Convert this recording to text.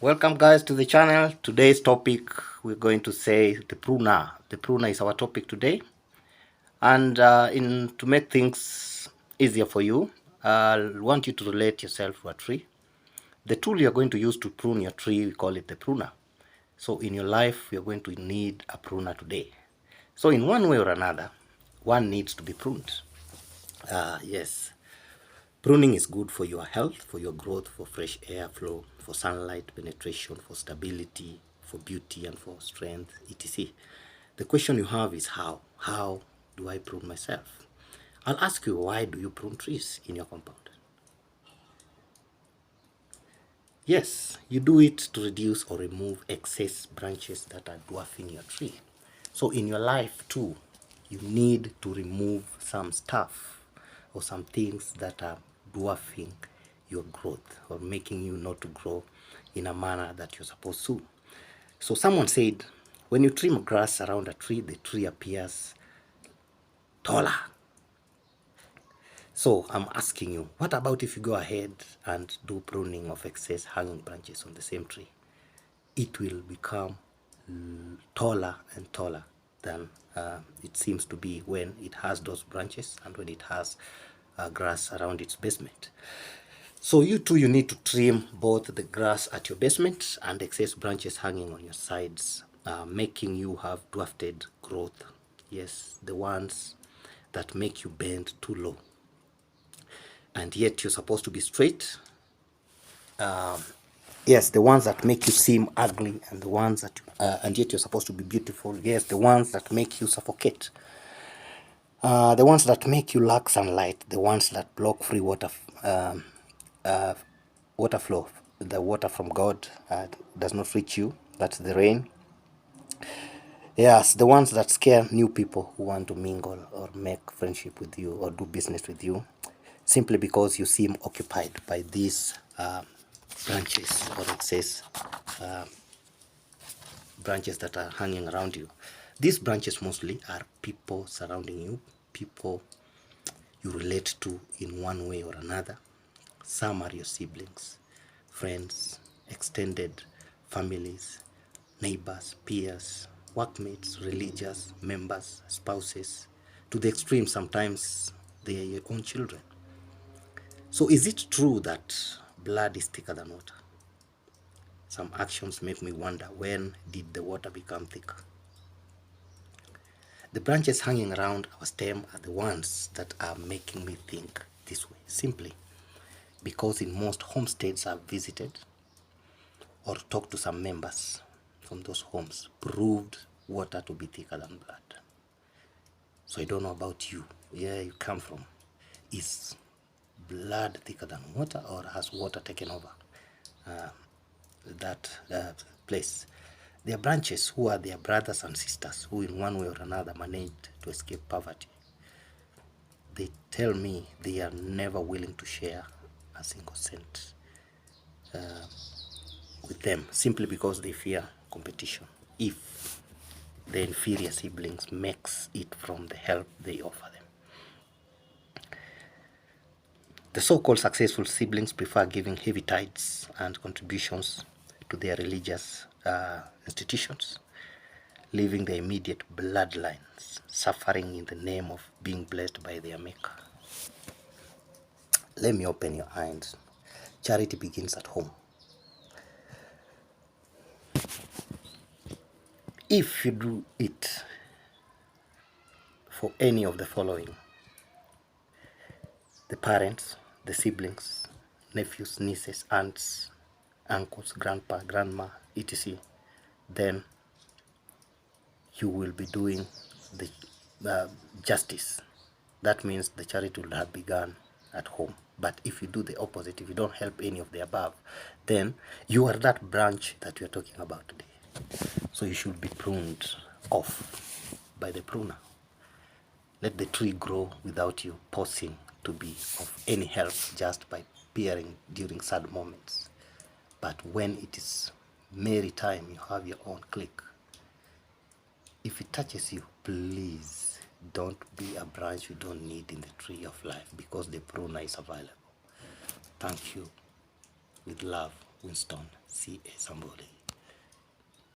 Welcome guys to the channel. Today's topic we're going to say the pruner. The pruner is our topic today, and to make things easier for you, I want you to relate yourself to a tree. The tool you're going to use to prune your tree, we call it the pruner. So in your life, you're going to need a pruner today. So in one way or another, one needs to be pruned. Yes. Pruning is good for your health, for your growth, for fresh air flow, for sunlight penetration, for stability, for beauty, and for strength, etc. The question you have is how? How do I prune myself? I'll ask you, why do you prune trees in your compound? Yes, you do it to reduce or remove excess branches that are dwarfing your tree. So in your life too, you need to remove some stuff or some things that are dwarfing your growth or making you not to grow in a manner that you're supposed to. So someone said, when you trim grass around a tree, the tree appears taller. So I'm asking you, what about if you go ahead and do pruning of excess hanging branches on the same tree? It will become taller and taller than it seems to be when it has those branches and when it has grass around its basement. So you too, you need to trim both the grass at your basement and excess branches hanging on your sides, making you have dwarfed growth. Yes, the ones that make you bend too low. And yet you're supposed to be straight. Yes, the ones that make you seem ugly, and the ones that, and yet you're supposed to be beautiful. Yes, the ones that make you suffocate. The ones that make you lack sunlight. The ones that block free water, water flow. The water from God does not reach you. That's the rain. Yes, the ones that scare new people who want to mingle or make friendship with you or do business with you, simply because you seem occupied by these branches, or it says branches that are hanging around you. These branches mostly are people surrounding you, people you relate to in one way or another. Some are your siblings, friends, extended families, neighbors, peers, workmates, religious members, spouses. To the extreme, sometimes they are your own children. So is it true that blood is thicker than water? Some actions make me wonder, when did the water become thick? The branches hanging around our stem are the ones that are making me think this way, simply because in most homesteads I've visited or talked to some members from those homes, proved water to be thicker than blood. So I don't know about you, where you come from. Is blood thicker than water, or has water taken over that place? Their branches, who are their brothers and sisters, who in one way or another managed to escape poverty, they tell me they are never willing to share a single cent with them, simply because they fear competition if the inferior siblings makes it from the help they offer them. The so-called successful siblings prefer giving heavy tithes and contributions to their religious institutions, leaving the immediate bloodlines suffering in the name of being blessed by their maker. Let me open your eyes. Charity begins at home. If you do it for any of the following: the parents, the siblings, nephews, nieces, aunts, uncles, grandpa, grandma, etc., then you will be doing the justice. That means the charity will have begun at home. But if you do the opposite, if you don't help any of the above, then you are that branch that we are talking about today. So you should be pruned off by the pruner. Let the tree grow without you pausing to be of any help, just by peering during sad moments. But when it is merry time, you have your own clique. If it touches you, please don't be a branch you don't need in the tree of life, because the pruner is available. Thank you. With love, Winston. C.A. Zambuli.